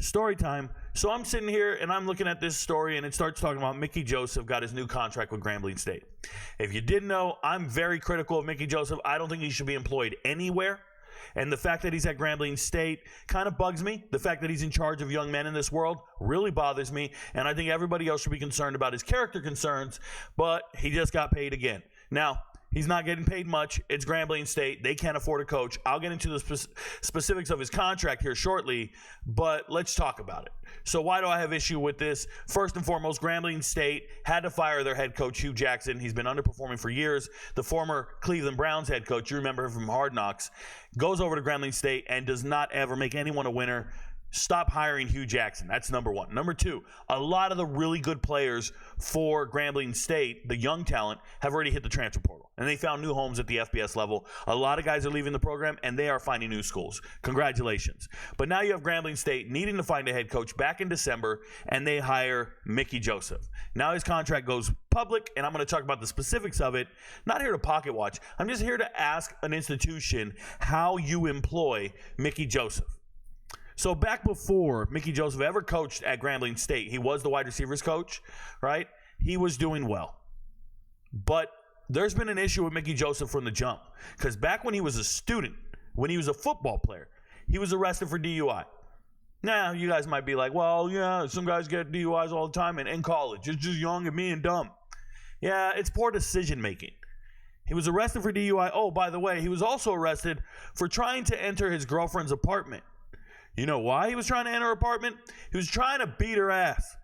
Story time. So I'm sitting here and I'm looking at this story and it starts talking about Mickey Joseph got his new contract with Grambling State. If you didn't know, I'm very critical of Mickey Joseph. I don't think he should be employed anywhere. And the fact that he's at Grambling State kind of bugs me. The fact that he's in charge of young men in this world really bothers me. And I think everybody else should be concerned about his character concerns. But he just got paid again. Now, he's not getting paid much. It's Grambling State. They can't afford a coach. I'll get into the specifics of his contract here shortly, but let's talk about it. So why do I have issue with this? First and foremost, Grambling State had to fire their head coach, Hugh Jackson. He's been underperforming for years. The former Cleveland Browns head coach, you remember him from Hard Knocks, goes over to Grambling State and does not ever make anyone a winner. Stop hiring Hugh Jackson. That's number one. Number two, a lot of the really good players for Grambling State, the young talent, have already hit the transfer portal. And they found new homes at the FBS level. A lot of guys are leaving the program, and they are finding new schools. Congratulations. But now you have Grambling State needing to find a head coach back in December, and they hire Mickey Joseph. Now his contract goes public, and I'm going to talk about the specifics of it. Not here to pocket watch. I'm just here to ask an institution how you employ Mickey Joseph. So back before Mickey Joseph ever coached at Grambling State, he was the wide receivers coach, right? He was doing well. But there's been an issue with Mickey Joseph from the jump. Because back when he was a student, when he was a football player, he was arrested for DUI. Now, you guys might be like, well, yeah, some guys get DUIs all the time in college. It's just young and me and dumb. Yeah, it's poor decision making. He was arrested for DUI. Oh, by the way, he was also arrested for trying to enter his girlfriend's apartment. You know why he was trying to enter her apartment? He was trying to beat her ass,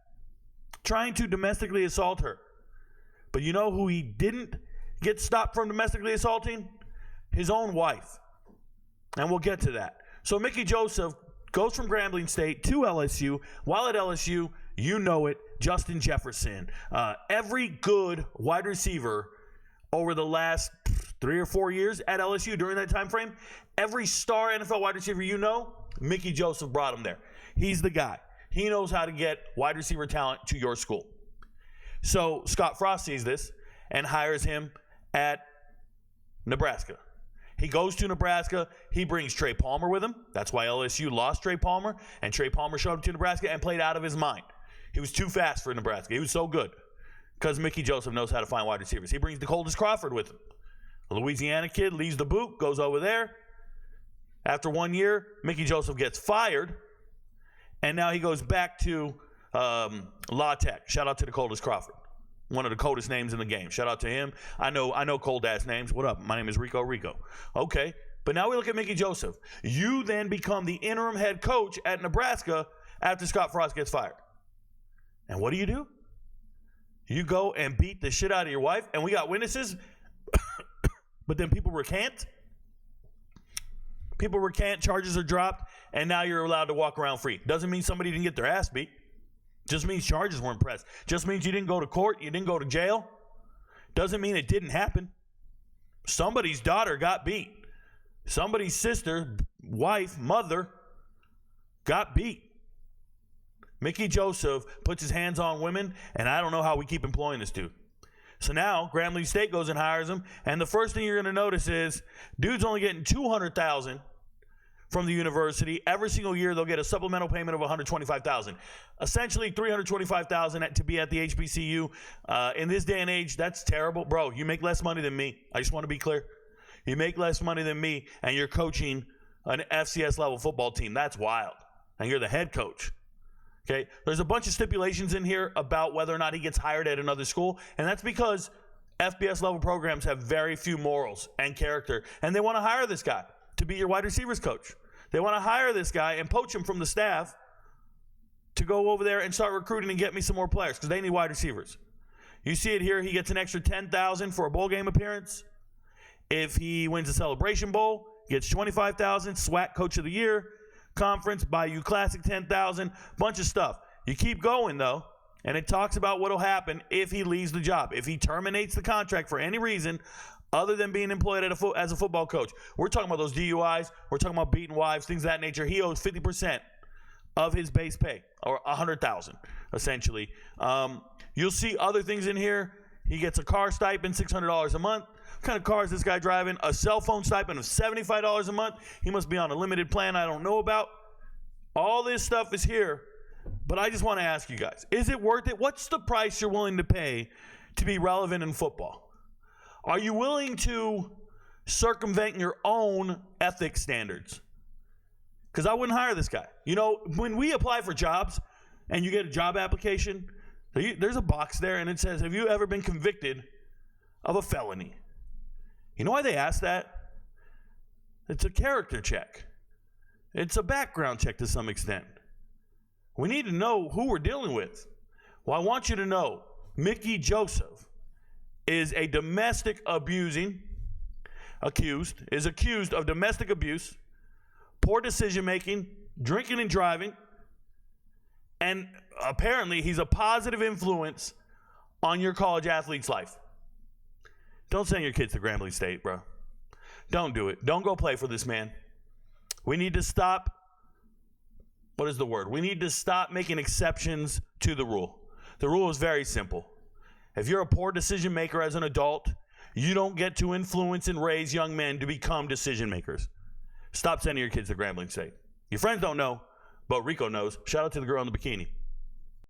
trying to domestically assault her. But you know who he didn't get stopped from domestically assaulting? His own wife. And we'll get to that. So Mickey Joseph goes from Grambling State to LSU. While at LSU, you know it, Justin Jefferson. Every good wide receiver over the last 3 or 4 years at LSU during that time frame, every star NFL wide receiver you know, Mickey Joseph brought him there. He's the guy. He knows how to get wide receiver talent to your school. So Scott Frost sees this and hires him at Nebraska. He goes to Nebraska. He brings Trey Palmer with him. That's why LSU lost Trey Palmer. And Trey Palmer showed up to Nebraska and played out of his mind. He was too fast for Nebraska. He was so good because Mickey Joseph knows how to find wide receivers. He brings DeColdis Crawford with him. A Louisiana kid leaves the boot, goes over there. After 1 year, Mickey Joseph gets fired, and now he goes back to La Tech. Shout out to DeColdis Crawford, one of the coldest names in the game. Shout out to him. I know cold-ass names. What up? My name is Rico. Okay, but now we look at Mickey Joseph. You then become the interim head coach at Nebraska after Scott Frost gets fired. And what do? You go and beat the shit out of your wife, and we got witnesses, but then people recant? People recant, charges are dropped, and now you're allowed to walk around free. Doesn't mean somebody didn't get their ass beat. Just means charges weren't pressed. Just means you didn't go to court, you didn't go to jail. Doesn't mean it didn't happen. Somebody's daughter got beat. Somebody's sister, wife, mother got beat. Mickey Joseph puts his hands on women, and I don't know how we keep employing this dude. So now Grambling State goes and hires him, and the first thing you're going to notice is dude's only getting $200,000 from the university. Every single year they'll get a supplemental payment of $125,000. Essentially $325,000 to be at the HBCU. In this day and age, that's terrible. Bro, you make less money than me. I just want to be clear. You make less money than me, and you're coaching an FCS level football team. That's wild. And you're the head coach. Okay, there's a bunch of stipulations in here about whether or not he gets hired at another school, and that's because FBS level programs have very few morals and character, and they want to hire this guy to be your wide receivers coach. They want to hire this guy and poach him from the staff to go over there and start recruiting and get me some more players because they need wide receivers. You see it here. He gets an extra $10,000 for a bowl game appearance. If he wins a Celebration Bowl, he gets $25,000. SWAC Coach of the Year. Conference, Bayou Classic, $10,000, bunch of stuff. You keep going, though, and it talks about what will happen if he leaves the job. If he terminates the contract for any reason other than being employed as a football coach. We're talking about those DUIs. We're talking about beating wives, things of that nature. He owes 50% of his base pay, or $100,000, essentially. You'll see other things in here. He gets a car stipend, $600 a month. What kind of car is this guy driving? A cell phone stipend of $75 a month. He must be on a limited plan I don't know about. All this stuff is here, but I just want to ask you guys, is it worth it? What's the price you're willing to pay to be relevant in football? Are you willing to circumvent your own ethics standards? Because I wouldn't hire this guy. You know, when we apply for jobs and you get a job application, there's a box there and it says, have you ever been convicted of a felony? You know why they ask that? It's a character check. It's a background check to some extent. We need to know who we're dealing with. Well, I want you to know Mickey Joseph is a accused of domestic abuse, poor decision making, drinking and driving, and apparently he's a positive influence on your college athlete's life. Don't send your kids to Grambling State, bro. Don't do it. Don't go play for this man. We need to stop. What is the word? We need to stop making exceptions to the rule. The rule is very simple. If you're a poor decision maker as an adult, you don't get to influence and raise young men to become decision makers. Stop sending your kids to Grambling State. Your friends don't know, but Rico knows. Shout out to the girl in the bikini.